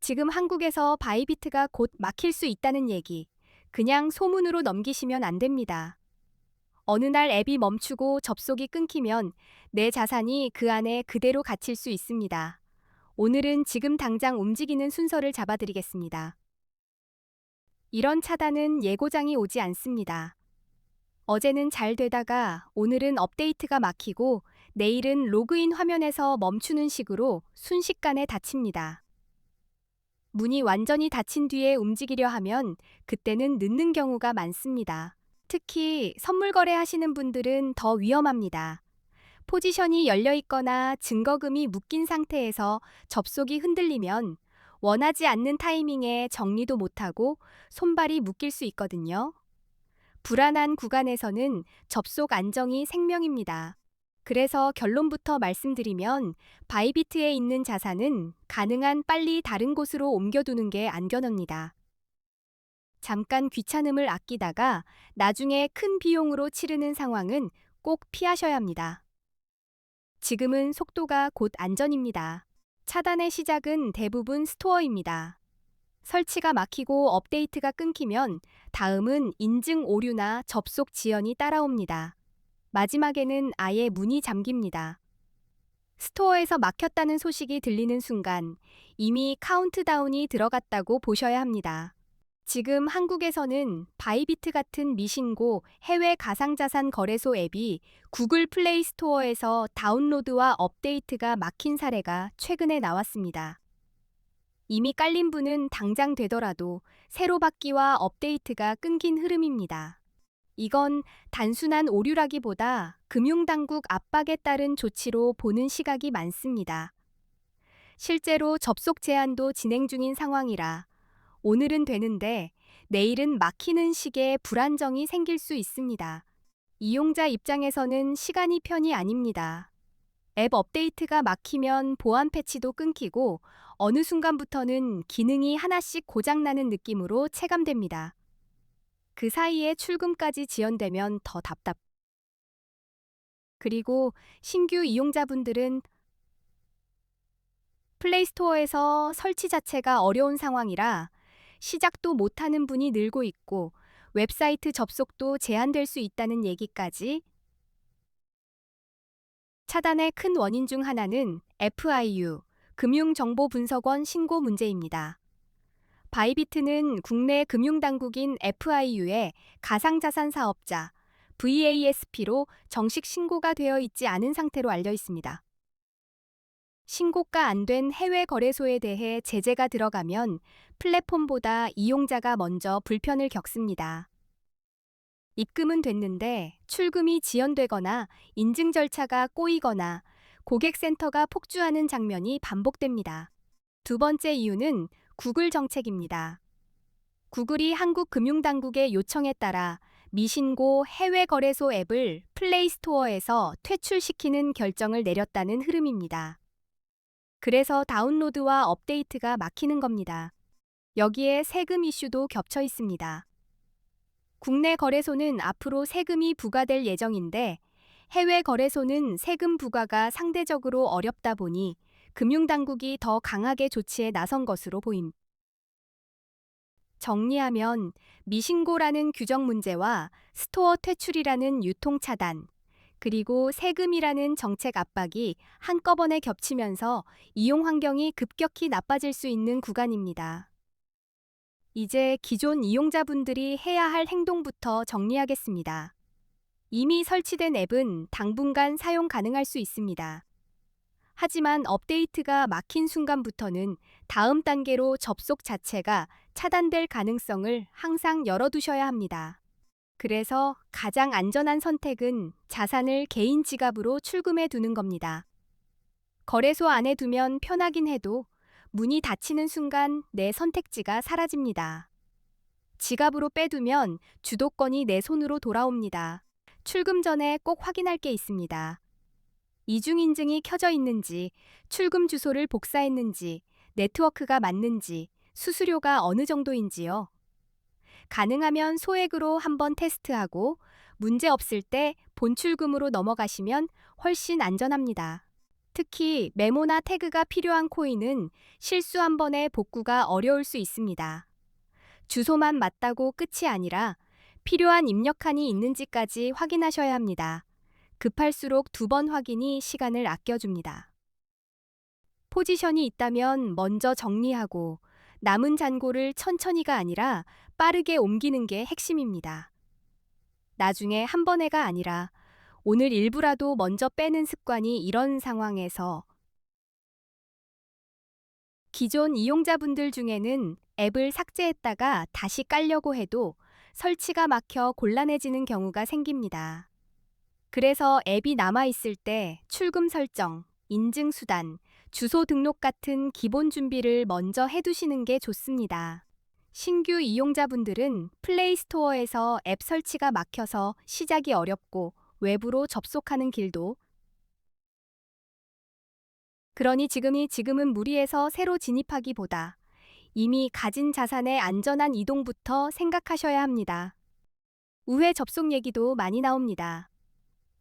지금 한국에서 바이비트가 곧 막힐 수 있다는 얘기, 그냥 소문으로 넘기시면 안 됩니다. 어느 날 앱이 멈추고 접속이 끊기면 내 자산이 그 안에 그대로 갇힐 수 있습니다. 오늘은 지금 당장 움직이는 순서를 잡아드리겠습니다. 이런 차단은 예고장이 오지 않습니다. 어제는 잘 되다가 오늘은 업데이트가 막히고 내일은 로그인 화면에서 멈추는 식으로 순식간에 닫힙니다. 문이 완전히 닫힌 뒤에 움직이려 하면 그때는 늦는 경우가 많습니다. 특히 선물 거래하시는 분들은 더 위험합니다. 포지션이 열려 있거나 증거금이 묶인 상태에서 접속이 흔들리면 원하지 않는 타이밍에 정리도 못하고 손발이 묶일 수 있거든요. 불안한 구간에서는 접속 안정이 생명입니다. 그래서 결론부터 말씀드리면 바이비트에 있는 자산은 가능한 빨리 다른 곳으로 옮겨두는 게 안전합니다. 잠깐 귀찮음을 아끼다가 나중에 큰 비용으로 치르는 상황은 꼭 피하셔야 합니다. 지금은 속도가 곧 안전입니다. 차단의 시작은 대부분 스토어입니다. 설치가 막히고 업데이트가 끊기면 다음은 인증 오류나 접속 지연이 따라옵니다. 마지막에는 아예 문이 잠깁니다. 스토어에서 막혔다는 소식이 들리는 순간 이미 카운트다운이 들어갔다고 보셔야 합니다. 지금 한국에서는 바이비트 같은 미신고 해외 가상자산 거래소 앱이 구글 플레이 스토어에서 다운로드와 업데이트가 막힌 사례가 최근에 나왔습니다. 이미 깔린 분은 당장 되더라도 새로 받기와 업데이트가 끊긴 흐름입니다. 이건 단순한 오류라기보다 금융당국 압박에 따른 조치로 보는 시각이 많습니다. 실제로 접속 제한도 진행 중인 상황이라 오늘은 되는데 내일은 막히는 식의 불안정이 생길 수 있습니다. 이용자 입장에서는 시간이 편이 아닙니다. 앱 업데이트가 막히면 보안 패치도 끊기고 어느 순간부터는 기능이 하나씩 고장나는 느낌으로 체감됩니다. 그 사이에 출금까지 지연되면 더 답답. 그리고 신규 이용자분들은 플레이스토어에서 설치 자체가 어려운 상황이라 시작도 못하는 분이 늘고 있고 웹사이트 접속도 제한될 수 있다는 얘기까지. 차단의 큰 원인 중 하나는 FIU, 금융정보분석원 신고 문제입니다. 바이비트는 국내 금융당국인 FIU에 가상자산 사업자, VASP로 정식 신고가 되어 있지 않은 상태로 알려 있습니다. 신고가 안 된 해외 거래소에 대해 제재가 들어가면 플랫폼보다 이용자가 먼저 불편을 겪습니다. 입금은 됐는데 출금이 지연되거나 인증 절차가 꼬이거나 고객센터가 폭주하는 장면이 반복됩니다. 두 번째 이유는 구글 정책입니다. 구글이 한국 금융당국의 요청에 따라 미신고 해외 거래소 앱을 플레이스토어에서 퇴출시키는 결정을 내렸다는 흐름입니다. 그래서 다운로드와 업데이트가 막히는 겁니다. 여기에 세금 이슈도 겹쳐 있습니다. 국내 거래소는 앞으로 세금이 부과될 예정인데 해외 거래소는 세금 부과가 상대적으로 어렵다 보니 금융당국이 더 강하게 조치에 나선 것으로 보임. 정리하면 미신고라는 규정 문제와 스토어 퇴출이라는 유통 차단, 그리고 세금이라는 정책 압박이 한꺼번에 겹치면서 이용 환경이 급격히 나빠질 수 있는 구간입니다. 이제 기존 이용자분들이 해야 할 행동부터 정리하겠습니다. 이미 설치된 앱은 당분간 사용 가능할 수 있습니다. 하지만 업데이트가 막힌 순간부터는 다음 단계로 접속 자체가 차단될 가능성을 항상 열어두셔야 합니다. 그래서 가장 안전한 선택은 자산을 개인 지갑으로 출금해 두는 겁니다. 거래소 안에 두면 편하긴 해도 문이 닫히는 순간 내 선택지가 사라집니다. 지갑으로 빼두면 주도권이 내 손으로 돌아옵니다. 출금 전에 꼭 확인할 게 있습니다. 이중인증이 켜져 있는지, 출금 주소를 복사했는지, 네트워크가 맞는지, 수수료가 어느 정도인지요. 가능하면 소액으로 한번 테스트하고 문제 없을 때 본출금으로 넘어가시면 훨씬 안전합니다. 특히 메모나 태그가 필요한 코인은 실수 한 번에 복구가 어려울 수 있습니다. 주소만 맞다고 끝이 아니라 필요한 입력칸이 있는지까지 확인하셔야 합니다. 급할수록 2번 확인이 시간을 아껴줍니다. 포지션이 있다면 먼저 정리하고 남은 잔고를 천천히가 아니라 빠르게 옮기는 게 핵심입니다. 나중에 한 번에가 아니라 오늘 일부라도 먼저 빼는 습관이 이런 상황에서 기존 이용자분들 중에는 앱을 삭제했다가 다시 깔려고 해도 설치가 막혀 곤란해지는 경우가 생깁니다. 그래서 앱이 남아있을 때 출금 설정, 인증 수단, 주소 등록 같은 기본 준비를 먼저 해두시는 게 좋습니다. 신규 이용자분들은 플레이 스토어에서 앱 설치가 막혀서 시작이 어렵고 외부로 접속하는 길도 그러니 지금은 무리해서 새로 진입하기보다 이미 가진 자산의 안전한 이동부터 생각하셔야 합니다. 우회 접속 얘기도 많이 나옵니다.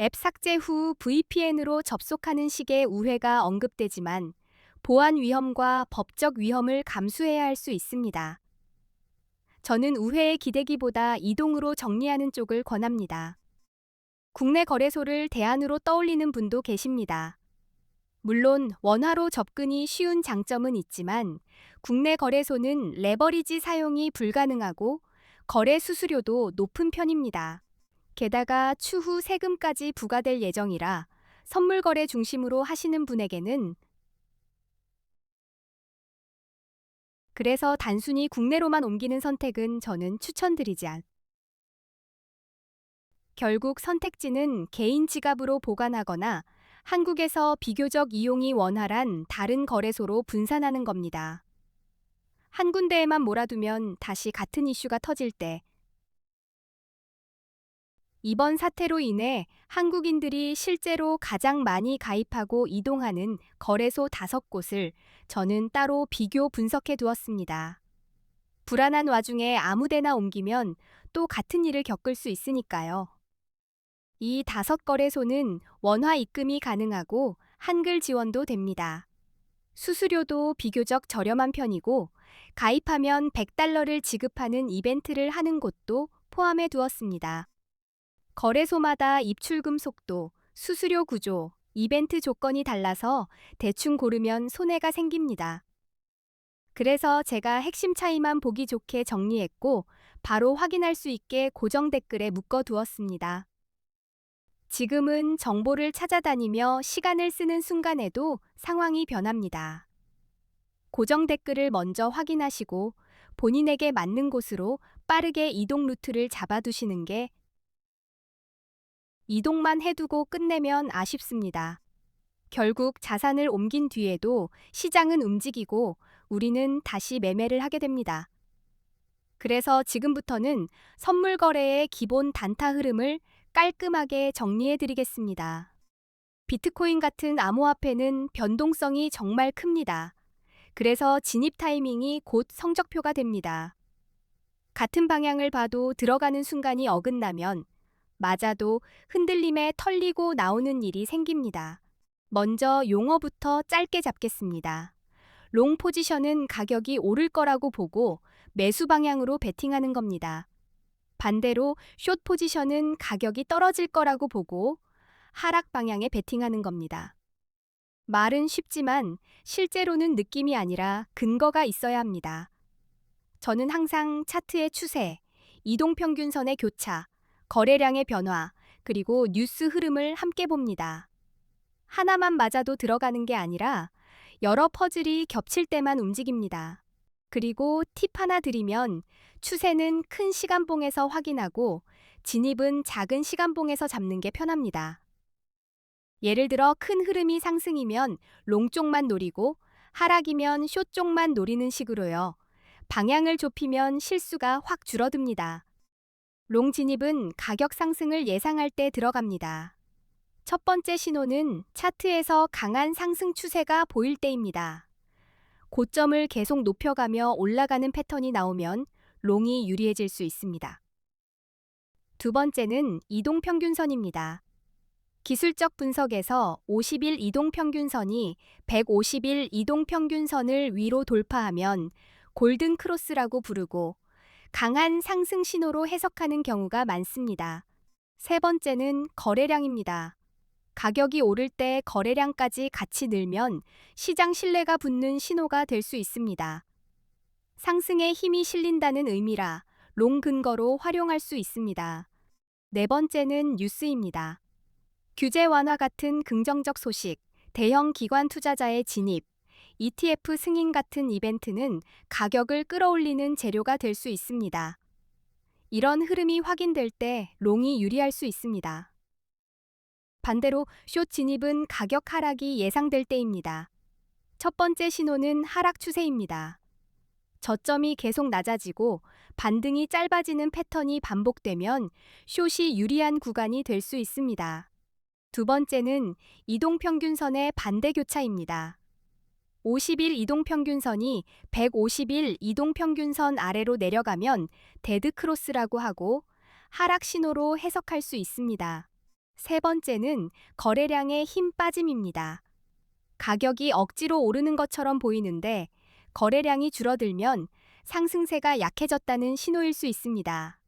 앱 삭제 후 VPN으로 접속하는 식의 우회가 언급되지만 보안 위험과 법적 위험을 감수해야 할 수 있습니다. 저는 우회에 기대기보다 이동으로 정리하는 쪽을 권합니다. 국내 거래소를 대안으로 떠올리는 분도 계십니다. 물론 원화로 접근이 쉬운 장점은 있지만 국내 거래소는 레버리지 사용이 불가능하고 거래 수수료도 높은 편입니다. 게다가 추후 세금까지 부과될 예정이라 선물 거래 중심으로 하시는 분에게는 그래서 단순히 국내로만 옮기는 선택은 저는 추천드리지 않. 결국 선택지는 개인 지갑으로 보관하거나 한국에서 비교적 이용이 원활한 다른 거래소로 분산하는 겁니다. 한 군데에만 몰아두면 다시 같은 이슈가 터질 때 이번 사태로 인해 한국인들이 실제로 가장 많이 가입하고 이동하는 거래소 5곳을 저는 따로 비교 분석해 두었습니다. 불안한 와중에 아무데나 옮기면 또 같은 일을 겪을 수 있으니까요. 이 5거래소는 원화 입금이 가능하고 한글 지원도 됩니다. 수수료도 비교적 저렴한 편이고 가입하면 $100를 지급하는 이벤트를 하는 곳도 포함해 두었습니다. 거래소마다 입출금 속도, 수수료 구조, 이벤트 조건이 달라서 대충 고르면 손해가 생깁니다. 그래서 제가 핵심 차이만 보기 좋게 정리했고 바로 확인할 수 있게 고정 댓글에 묶어 두었습니다. 지금은 정보를 찾아다니며 시간을 쓰는 순간에도 상황이 변합니다. 고정 댓글을 먼저 확인하시고 본인에게 맞는 곳으로 빠르게 이동 루트를 잡아두시는 게 이동만 해두고 끝내면 아쉽습니다. 결국 자산을 옮긴 뒤에도 시장은 움직이고 우리는 다시 매매를 하게 됩니다. 그래서 지금부터는 선물 거래의 기본 단타 흐름을 깔끔하게 정리해 드리겠습니다. 비트코인 같은 암호화폐는 변동성이 정말 큽니다. 그래서 진입 타이밍이 곧 성적표가 됩니다. 같은 방향을 봐도 들어가는 순간이 어긋나면 맞아도 흔들림에 털리고 나오는 일이 생깁니다. 먼저 용어부터 짧게 잡겠습니다. 롱 포지션은 가격이 오를 거라고 보고 매수 방향으로 베팅하는 겁니다. 반대로 숏 포지션은 가격이 떨어질 거라고 보고 하락 방향에 베팅하는 겁니다. 말은 쉽지만 실제로는 느낌이 아니라 근거가 있어야 합니다. 저는 항상 차트의 추세, 이동평균선의 교차, 거래량의 변화, 그리고 뉴스 흐름을 함께 봅니다. 하나만 맞아도 들어가는 게 아니라 여러 퍼즐이 겹칠 때만 움직입니다. 그리고 팁 하나 드리면 추세는 큰 시간봉에서 확인하고 진입은 작은 시간봉에서 잡는 게 편합니다. 예를 들어 큰 흐름이 상승이면 롱 쪽만 노리고 하락이면 숏 쪽만 노리는 식으로요. 방향을 좁히면 실수가 확 줄어듭니다. 롱 진입은 가격 상승을 예상할 때 들어갑니다. 첫 번째 신호는 차트에서 강한 상승 추세가 보일 때입니다. 고점을 계속 높여가며 올라가는 패턴이 나오면 롱이 유리해질 수 있습니다. 두 번째는 이동평균선입니다. 기술적 분석에서 50일 이동평균선이 150일 이동평균선을 위로 돌파하면 골든 크로스라고 부르고 강한 상승 신호로 해석하는 경우가 많습니다. 세 번째는 거래량입니다. 가격이 오를 때 거래량까지 같이 늘면 시장 신뢰가 붙는 신호가 될 수 있습니다. 상승에 힘이 실린다는 의미라 롱 근거로 활용할 수 있습니다. 네 번째는 뉴스입니다. 규제 완화 같은 긍정적 소식, 대형 기관 투자자의 진입, ETF 승인 같은 이벤트는 가격을 끌어올리는 재료가 될 수 있습니다. 이런 흐름이 확인될 때 롱이 유리할 수 있습니다. 반대로 숏 진입은 가격 하락이 예상될 때입니다. 첫 번째 신호는 하락 추세입니다. 저점이 계속 낮아지고 반등이 짧아지는 패턴이 반복되면 숏이 유리한 구간이 될 수 있습니다. 두 번째는 이동평균선의 반대 교차입니다. 50일 이동평균선이 150일 이동평균선 아래로 내려가면 데드크로스라고 하고 하락 신호로 해석할 수 있습니다. 세 번째는 거래량의 힘 빠짐입니다. 가격이 억지로 오르는 것처럼 보이는데 거래량이 줄어들면 상승세가 약해졌다는 신호일 수 있습니다.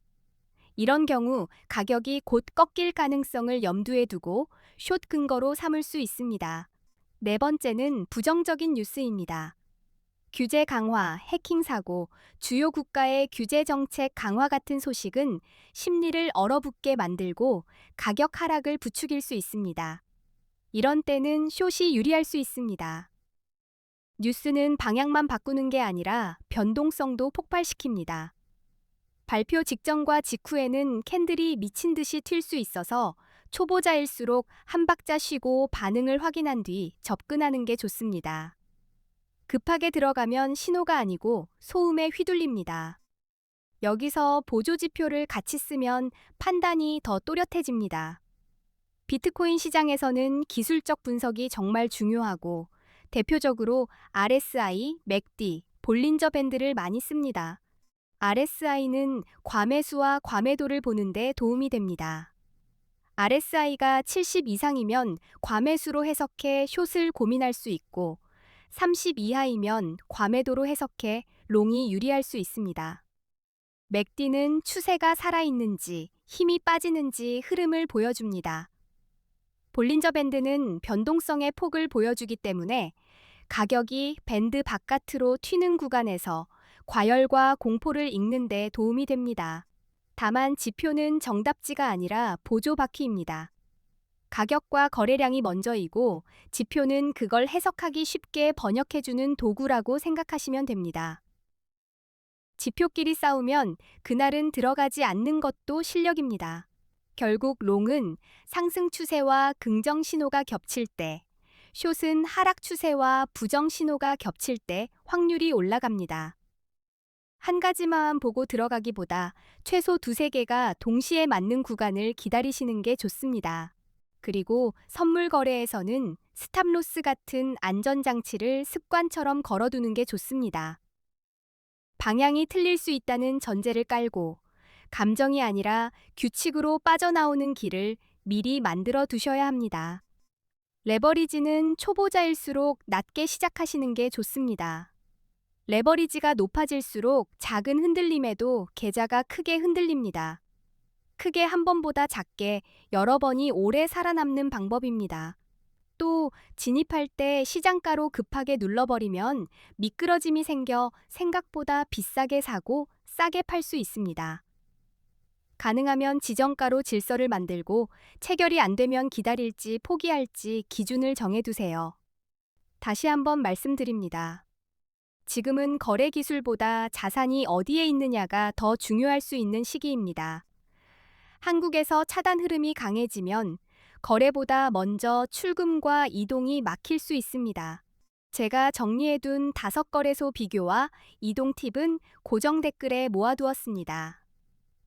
이런 경우 가격이 곧 꺾일 가능성을 염두에 두고 숏 근거로 삼을 수 있습니다. 네 번째는 부정적인 뉴스입니다. 규제 강화, 해킹 사고, 주요 국가의 규제 정책 강화 같은 소식은 심리를 얼어붙게 만들고 가격 하락을 부추길 수 있습니다. 이런 때는 숏이 유리할 수 있습니다. 뉴스는 방향만 바꾸는 게 아니라 변동성도 폭발시킵니다. 발표 직전과 직후에는 캔들이 미친 듯이 튈 수 있어서 초보자일수록 한 박자 쉬고 반응을 확인한 뒤 접근하는 게 좋습니다. 급하게 들어가면 신호가 아니고 소음에 휘둘립니다. 여기서 보조 지표를 같이 쓰면 판단이 더 또렷해집니다. 비트코인 시장에서는 기술적 분석이 정말 중요하고 대표적으로 RSI, 맥디, 볼린저 밴드를 많이 씁니다. RSI는 과매수와 과매도를 보는데 도움이 됩니다. RSI가 70 이상이면 과매수로 해석해 숏을 고민할 수 있고 30 이하이면 과매도로 해석해 롱이 유리할 수 있습니다. 맥디는 추세가 살아있는지 힘이 빠지는지 흐름을 보여줍니다. 볼린저 밴드는 변동성의 폭을 보여주기 때문에 가격이 밴드 바깥으로 튀는 구간에서 과열과 공포를 읽는 데 도움이 됩니다. 다만 지표는 정답지가 아니라 보조 바퀴입니다. 가격과 거래량이 먼저이고 지표는 그걸 해석하기 쉽게 번역해주는 도구라고 생각하시면 됩니다. 지표끼리 싸우면 그날은 들어가지 않는 것도 실력입니다. 결국 롱은 상승 추세와 긍정 신호가 겹칠 때, 숏은 하락 추세와 부정 신호가 겹칠 때 확률이 올라갑니다. 한 가지만 보고 들어가기보다 최소 두세 개가 동시에 맞는 구간을 기다리시는 게 좋습니다. 그리고 선물 거래에서는 스탑로스 같은 안전장치를 습관처럼 걸어두는 게 좋습니다. 방향이 틀릴 수 있다는 전제를 깔고 감정이 아니라 규칙으로 빠져나오는 길을 미리 만들어 두셔야 합니다. 레버리지는 초보자일수록 낮게 시작하시는 게 좋습니다. 레버리지가 높아질수록 작은 흔들림에도 계좌가 크게 흔들립니다. 크게 한 번보다 작게 여러 번이 오래 살아남는 방법입니다. 또 진입할 때 시장가로 급하게 눌러버리면 미끄러짐이 생겨 생각보다 비싸게 사고 싸게 팔 수 있습니다. 가능하면 지정가로 질서를 만들고 체결이 안 되면 기다릴지 포기할지 기준을 정해두세요. 다시 한번 말씀드립니다. 지금은 거래 기술보다 자산이 어디에 있느냐가 더 중요할 수 있는 시기입니다. 한국에서 차단 흐름이 강해지면 거래보다 먼저 출금과 이동이 막힐 수 있습니다. 제가 정리해둔 5거래소 비교와 이동 팁은 고정 댓글에 모아두었습니다.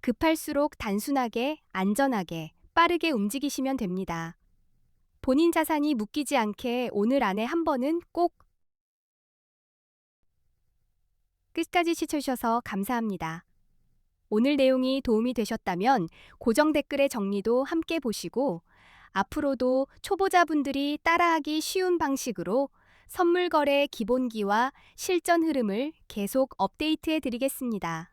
급할수록 단순하게, 안전하게, 빠르게 움직이시면 됩니다. 본인 자산이 묶이지 않게 오늘 안에 한 번은 꼭 끝까지 시청해주셔서 감사합니다. 오늘 내용이 도움이 되셨다면 고정 댓글의 정리도 함께 보시고 앞으로도 초보자분들이 따라하기 쉬운 방식으로 선물 거래 기본기와 실전 흐름을 계속 업데이트해 드리겠습니다.